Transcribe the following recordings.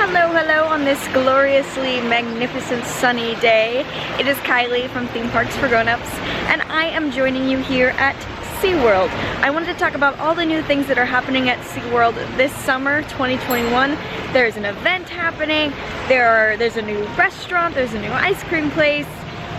Hello on this gloriously magnificent sunny day. It is Kylie from Theme Parks for Grown-Ups, and I am joining you here at SeaWorld. I wanted to talk about all the new things that are happening at SeaWorld this summer, 2021. There's an event happening, there's a new restaurant, there's a new ice cream place,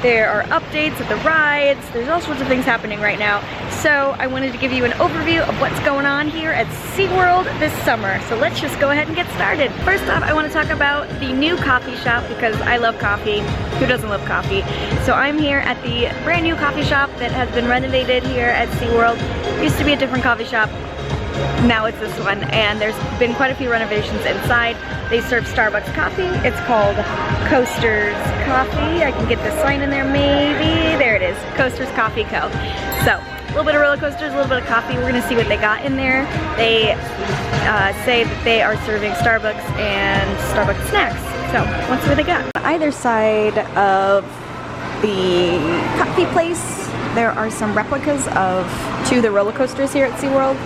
there are updates at the rides, there's all sorts of things happening right now. So I wanted to give you an overview of what's going on here at SeaWorld this summer. So let's just go ahead and get started. First off, I want to talk about the new coffee shop because I love coffee. Who doesn't love coffee? So I'm here at the brand new coffee shop that has been renovated here at SeaWorld. It used to be a different coffee shop. Now it's this one, and there's been quite a few renovations inside. They serve Starbucks coffee. It's called Coasters Coffee. I can get the sign in there maybe. There it is, Coasters Coffee Co. So, a little bit of roller coasters, a little bit of coffee. We're gonna see what they got in there. They say that they are serving Starbucks and Starbucks snacks. So, let's see what they got. On either side of the coffee place, there are some replicas of two of the roller coasters here at SeaWorld.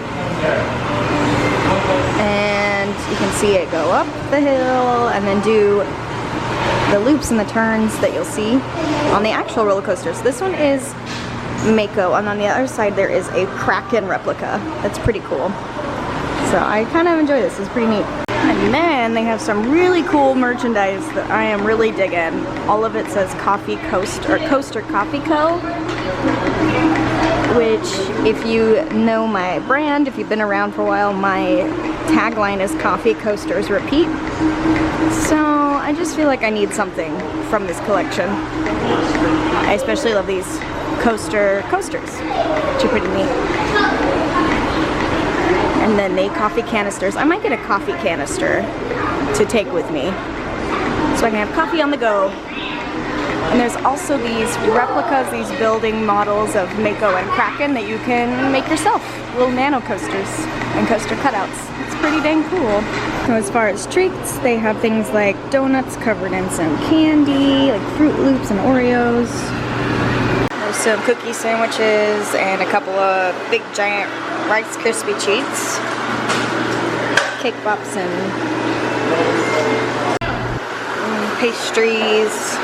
And you can see it go up the hill and then do the loops and the turns that you'll see on the actual roller coasters. This one is Mako, and on the other side there is a Kraken replica. That's pretty cool. So I kind of enjoy this. It's pretty neat. And then they have some really cool merchandise that I am really digging. All of it says Coffee Coast or Coaster Coffee Co. Which, if you know my brand, if you've been around for a while, my tagline is Coffee Coasters Repeat. So I just feel like I need something from this collection. I especially love these coasters, which are pretty neat. And then the coffee canisters. I might get a coffee canister to take with me so I can have coffee on the go. And there's also these replicas, these building models of Mako and Kraken that you can make yourself. Little nano coasters and coaster cutouts. It's pretty dang cool. So as far as treats, they have things like donuts covered in some candy, like Fruit Loops and Oreos. There's some cookie sandwiches and a couple of big giant Rice Krispie treats. Cake pops and pastries.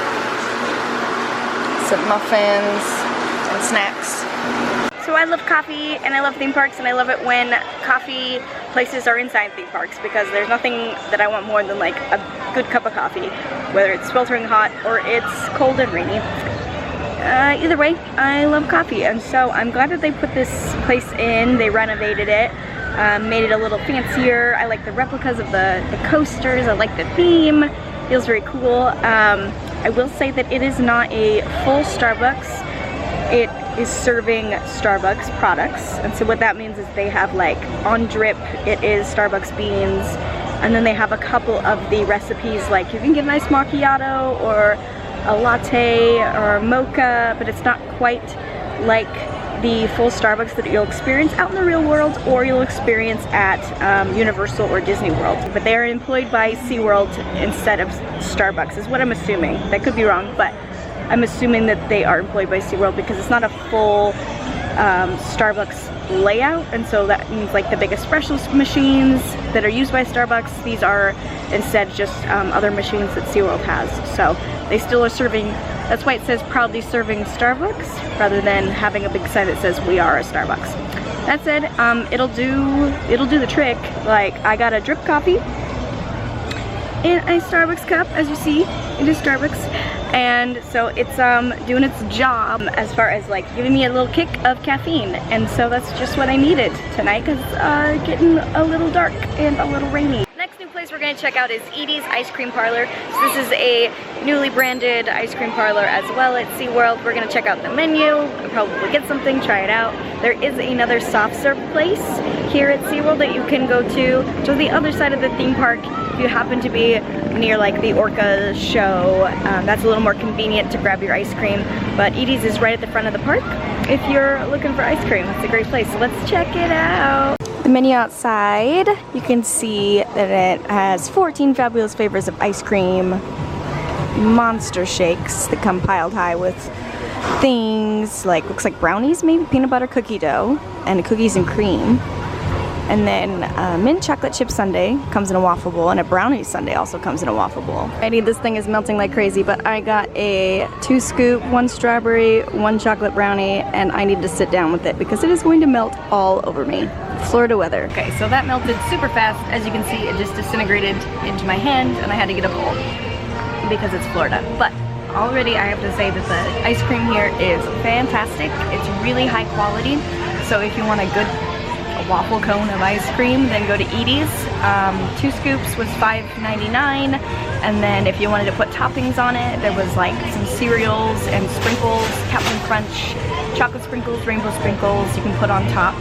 Some muffins and snacks. So I love coffee and I love theme parks, and I love it when coffee places are inside theme parks because there's nothing that I want more than like a good cup of coffee, whether it's sweltering hot or it's cold and rainy. Either way, I love coffee, and so I'm glad that they put this place in. They renovated it, made it a little fancier. I like the replicas of the coasters. I like the theme. Feels very cool. I will say that it is not a full Starbucks. It is serving Starbucks products, and so what that means is they have like on drip, it is Starbucks beans, and then they have a couple of the recipes, like you can get a nice macchiato or a latte or a mocha, but it's not quite like the full Starbucks that you'll experience out in the real world or you'll experience at Universal or Disney World. But they are employed by SeaWorld instead of Starbucks, is what I'm assuming. That could be wrong, but I'm assuming that they are employed by SeaWorld because it's not a full Starbucks layout, and so that means like the big espresso machines that are used by Starbucks, these are instead just other machines that SeaWorld has. So they still are serving. That's why it says proudly serving Starbucks rather than having a big sign that says we are a Starbucks. That said, it'll do the trick. Like, I got a drip coffee in a Starbucks cup, as you see. It is Starbucks, and so it's doing its job as far as like giving me a little kick of caffeine, and so that's just what I needed tonight because getting a little dark and a little rainy. Next new place we're going to check out is Edie's Ice Cream Parlor. So this is a newly branded ice cream parlor as well at SeaWorld. We're going to check out the menu, and probably get something, try it out. There is another soft serve place here at SeaWorld that you can go to the other side of the theme park if you happen to be near like the Orca show. That's a little more convenient to grab your ice cream, but Edie's is right at the front of the park if you're looking for ice cream. It's a great place, so let's check it out. The menu outside, you can see that it has 14 fabulous flavors of ice cream, monster shakes that come piled high with things like, looks like brownies, maybe peanut butter cookie dough, and cookies and cream. And then mint chocolate chip sundae comes in a waffle bowl, and a brownie sundae also comes in a waffle bowl. This thing is melting like crazy, but I got a 2 scoop, 1 strawberry, 1 chocolate brownie, and I need to sit down with it because it is going to melt all over me. Florida weather. Okay, so that melted super fast. As you can see, it just disintegrated into my hand, and I had to get a bowl because it's Florida. But already I have to say that the ice cream here is fantastic. It's really high quality. So if you want a good waffle cone of ice cream, then go to Edie's. 2 scoops was $5.99, and then if you wanted to put toppings on it, there was like some cereals and sprinkles, Captain Crunch, chocolate sprinkles, rainbow sprinkles you can put on top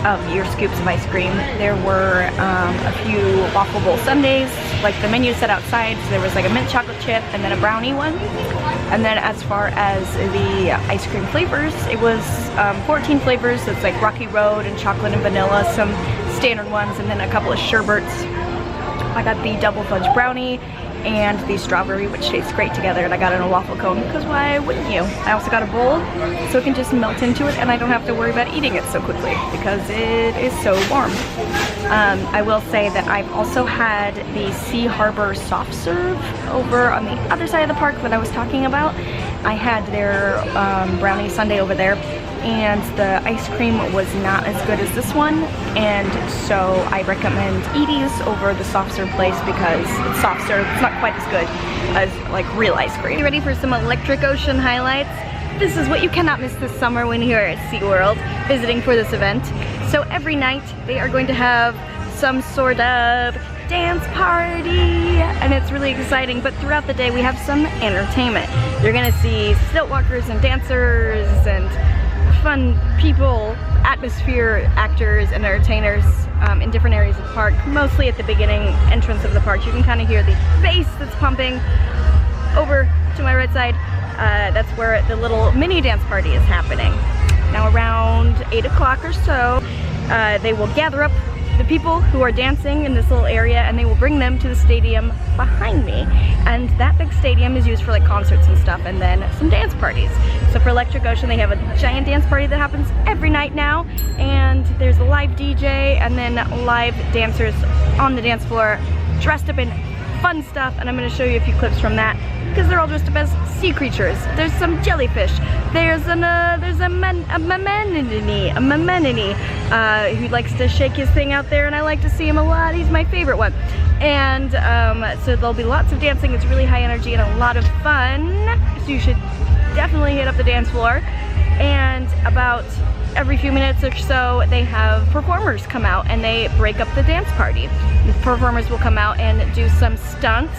of your scoops of ice cream. There were a few waffle bowl sundaes, like the menu set outside, so there was like a mint chocolate chip and then a brownie one. And then as far as the ice cream flavors, it was 14 flavors, so it's like Rocky Road and chocolate and vanilla, some standard ones, and then a couple of sherbets. I got the double fudge brownie and the strawberry, which tastes great together, and I got it in a waffle cone because why wouldn't you? I also got a bowl so it can just melt into it and I don't have to worry about eating it so quickly because it is so warm. I will say that I've also had the Sea Harbor soft serve over on the other side of the park that I was talking about. I had their brownie sundae over there, and the ice cream was not as good as this one, and so I recommend Edie's over the soft serve place because it's soft serve. It's not quite as good as like real ice cream. You ready for some Electric Ocean highlights? This is what you cannot miss this summer when you're at SeaWorld visiting for this event. So every night they are going to have some sort of dance party, and it's really exciting, but throughout the day we have some entertainment. You're gonna see stilt walkers and dancers and fun people, atmosphere actors and entertainers in different areas of the park, mostly at the beginning entrance of the park. You can kind of hear the bass that's pumping. Over to my right side, that's where the little mini dance party is happening. Now around 8 o'clock or so, they will gather up the people who are dancing in this little area, and they will bring them to the stadium behind me. And that big stadium is used for like concerts and stuff, and then some dance parties. So for Electric Ocean, they have a giant dance party that happens every night now, and there's a live DJ and then live dancers on the dance floor dressed up in fun stuff, and I'm going to show you a few clips from that because they're all dressed up as sea creatures. There's some jellyfish. There's a Mamanini who likes to shake his thing out there, and I like to see him a lot. He's my favorite one. And so there'll be lots of dancing. It's really high energy and a lot of fun. So you should definitely hit up the dance floor. And about every few minutes or so, they have performers come out and they break up the dance party. The performers will come out and do some stunts.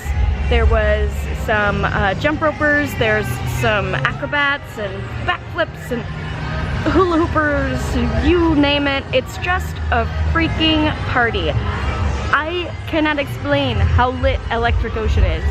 There was some jump ropers, there's some acrobats and backflips and hula hoopers, you name it. It's just a freaking party. I cannot explain how lit Electric Ocean is.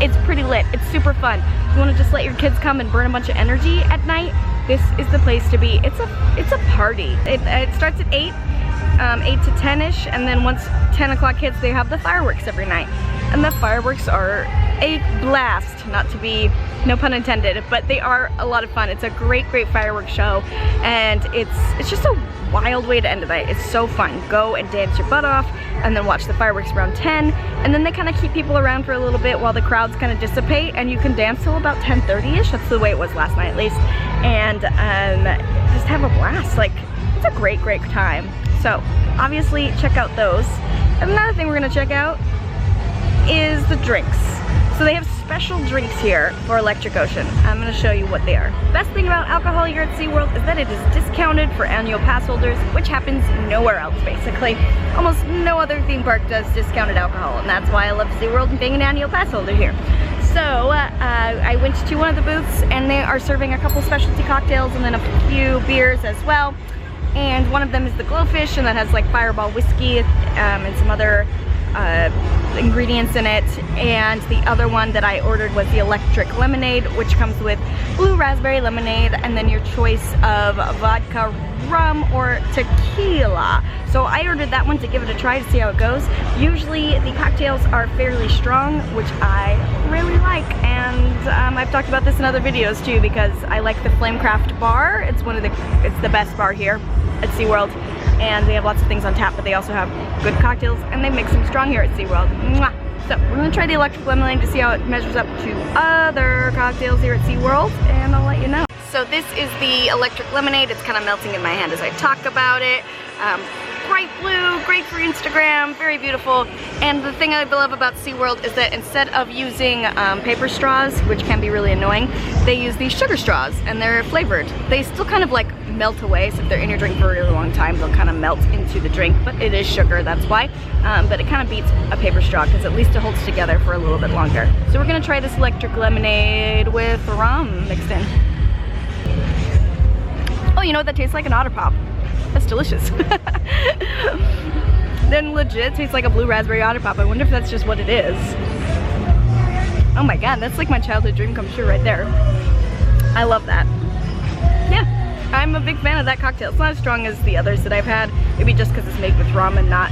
It's pretty lit, it's super fun. You want to just let your kids come and burn a bunch of energy at night? This is the place to be. It's a party. It starts at 8 to 10ish, and then once 10 o'clock hits, they have the fireworks every night. And the fireworks are a blast, not to be, no pun intended, but they are a lot of fun. It's a great fireworks show, and it's just a wild way to end the night. It's so fun. Go and dance your butt off, and then watch the fireworks around 10, and then they kind of keep people around for a little bit while the crowds kind of dissipate, and you can dance till about 10:30ish. That's the way it was last night, at least, and just have a blast. Like, it's a great time. So obviously check out those. And another thing we're gonna check out is the drinks. So they have special drinks here for Electric Ocean. I'm going to show you what they are. Best thing about alcohol here at SeaWorld is that it is discounted for annual pass holders, which happens nowhere else basically. Almost no other theme park does discounted alcohol, and that's why I love SeaWorld and being an annual pass holder here. So I went to one of the booths, and they are serving a couple specialty cocktails and then a few beers as well. And one of them is the Glowfish, and that has like Fireball whiskey and some other ingredients in it, and the other one that I ordered was the Electric Lemonade, which comes with blue raspberry lemonade and then your choice of vodka, rum, or tequila. So I ordered that one to give it a try to see how it goes. Usually the cocktails are fairly strong, which I really like, and I've talked about this in other videos too because I like the Flamecraft bar. It's the best bar here at SeaWorld. and they have lots of things on tap, but they also have good cocktails, and they mix them strong here at SeaWorld. Mwah! So we're gonna try the electric lemonade to see how it measures up to other cocktails here at SeaWorld, and I'll let you know. So this is the electric lemonade. It's kind of melting in my hand as I talk about it. Bright blue, great for Instagram, very beautiful. And the thing I love about SeaWorld is that instead of using paper straws, which can be really annoying, they use these sugar straws, and they're flavored. They still kind of like melt away, so if they're in your drink for a really long time, they'll kind of melt into the drink, but it is sugar, that's why. But it kind of beats a paper straw, because at least it holds together for a little bit longer. So we're gonna try this electric lemonade with rum mixed in. Oh, you know what that tastes like? An Otter Pop. That's delicious. Then legit tastes like a blue raspberry Otter Pop. I wonder if that's just what it is. Oh my god, that's like my childhood dream come true right there. I love that. Yeah, I'm a big fan of that cocktail. It's not as strong as the others that I've had. Maybe just because it's made with rum and not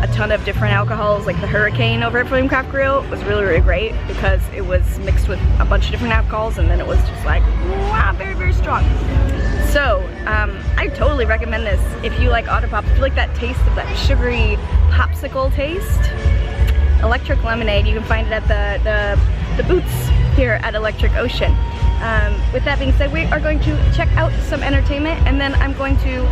a ton of different alcohols. Like the Hurricane over at Flame Craft Grill was really, really great because it was mixed with a bunch of different alcohols, and then it was just like, wow, very, very strong. So, I totally recommend this if you like Otter Pop, if you like that taste of that sugary popsicle taste. Electric lemonade, you can find it at the booths here at Electric Ocean. With that being said, we are going to check out some entertainment, and then I'm going to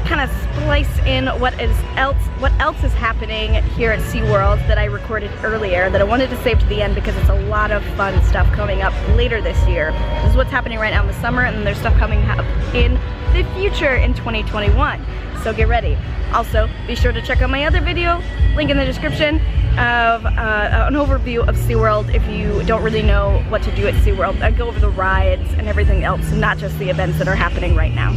kind of splice in what else is happening here at SeaWorld that I recorded earlier that I wanted to save to the end because it's a lot of fun stuff coming up later this year. This is what's happening right now in the summer, and then there's stuff coming up in the future in 2021. So get ready. Also, be sure to check out my other video, link in the description, of an overview of SeaWorld if you don't really know what to do at SeaWorld. I go over the rides and everything else, not just the events that are happening right now.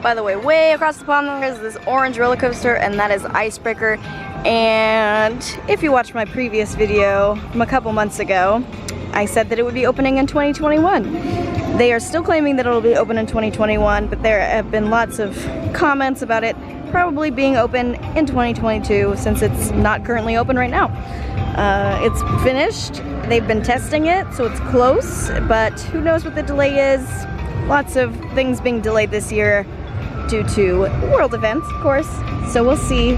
By the way, way across the pond there is this orange roller coaster, and that is Icebreaker. And if you watched my previous video from a couple months ago, I said that it would be opening in 2021. They are still claiming that it'll be open in 2021, but there have been lots of comments about it probably being open in 2022 since it's not currently open right now. It's finished. They've been testing it, so it's close, but who knows what the delay is. Lots of things being delayed this year due to world events, of course. So we'll see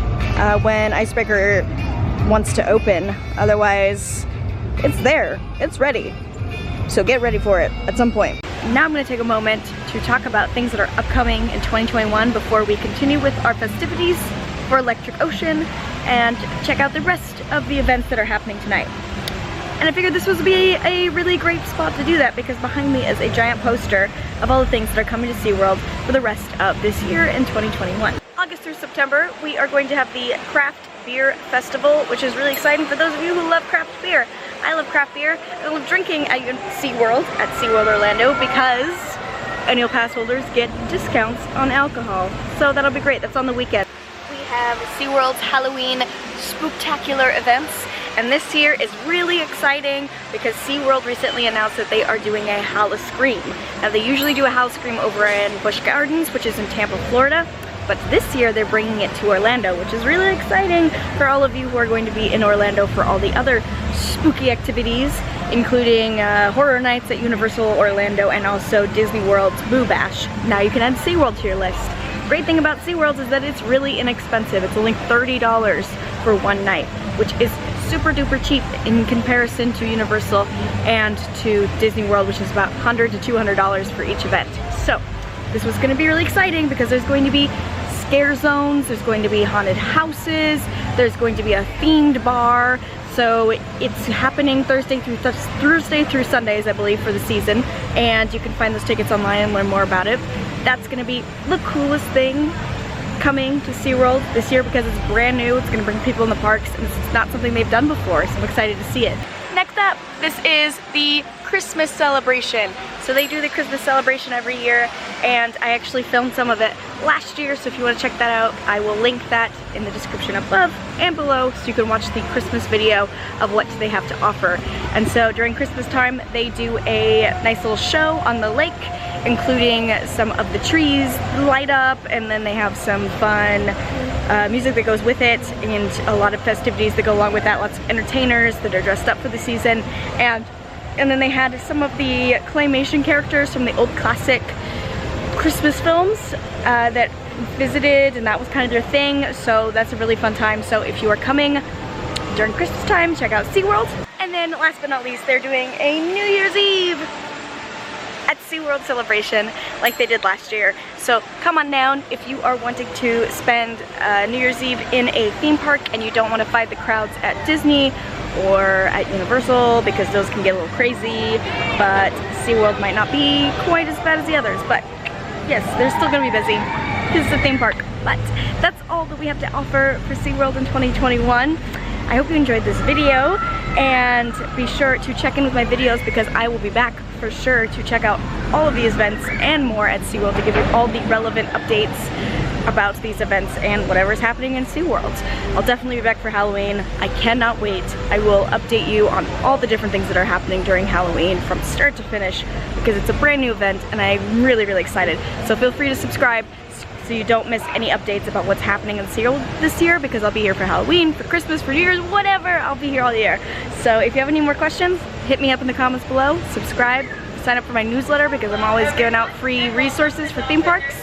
when Icebreaker wants to open. Otherwise, it's there. It's ready. So get ready for it at some point. Now I'm going to take a moment to talk about things that are upcoming in 2021 before we continue with our festivities for Electric Ocean and check out the rest of the events that are happening tonight. And I figured this would be a really great spot to do that because behind me is a giant poster of all the things that are coming to SeaWorld for the rest of this year in 2021. August through September, we are going to have the Craft Beer Festival, which is really exciting for those of you who love craft beer. I love craft beer. I love drinking at SeaWorld, at SeaWorld Orlando, because annual pass holders get discounts on alcohol. So that'll be great. That's on the weekend. We have SeaWorld's Halloween Spooktacular events. And this year is really exciting because SeaWorld recently announced that they are doing a Howl-O-Scream. Now they usually do a Howl-O-Scream over in Busch Gardens, which is in Tampa, Florida. But this year they're bringing it to Orlando, which is really exciting for all of you who are going to be in Orlando for all the other spooky activities, including Horror Nights at Universal Orlando and also Disney World's Boo Bash. Now you can add SeaWorld to your list. Great thing about SeaWorld is that it's really inexpensive. It's only $30 for one night, which is super duper cheap in comparison to Universal and to Disney World, which is about $100 to $200 for each event. So this was going to be really exciting because there's going to be scare zones, there's going to be haunted houses, there's going to be a themed bar. So it's happening Thursday through Sundays, I believe, for the season, and you can find those tickets online and learn more about it. That's going to be the coolest thing coming to SeaWorld this year because it's brand new. It's going to bring people in the parks, and it's not something they've done before, so I'm excited to see it. Next up, this is the Christmas celebration. So they do the Christmas celebration every year, and I actually filmed some of it last year, so if you want to check that out, I will link that in the description above and below so you can watch the Christmas video of what they have to offer. And so during Christmas time, they do a nice little show on the lake, including some of the trees light up, and then they have some fun music that goes with it, and a lot of festivities that go along with that, lots of entertainers that are dressed up for the season, and then they had some of the claymation characters from the old classic Christmas films that visited, and that was kind of their thing, so that's a really fun time. So if you are coming during Christmas time, check out SeaWorld. And then last but not least, they're doing a New Year's Eve at SeaWorld celebration like they did last year. So come on down if you are wanting to spend New Year's Eve in a theme park and you don't want to fight the crowds at Disney or at Universal, because those can get a little crazy, but SeaWorld might not be quite as bad as the others. But yes, they're still gonna be busy because it's a theme park. But that's all that we have to offer for SeaWorld in 2021. I hope you enjoyed this video, and be sure to check in with my videos because I will be back for sure to check out all of these events and more at SeaWorld to give you all the relevant updates about these events and whatever's happening in SeaWorld. I'll definitely be back for Halloween. I cannot wait. I will update you on all the different things that are happening during Halloween from start to finish because it's a brand new event and I'm really, really excited. So feel free to subscribe so you don't miss any updates about what's happening in SeaWorld this year, because I'll be here for Halloween, for Christmas, for New Year's, whatever. I'll be here all year. So if you have any more questions, hit me up in the comments below, subscribe, sign up for my newsletter because I'm always giving out free resources for theme parks.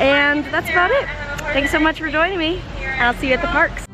And that's about it. Thanks so much for joining me, and I'll see you at the parks.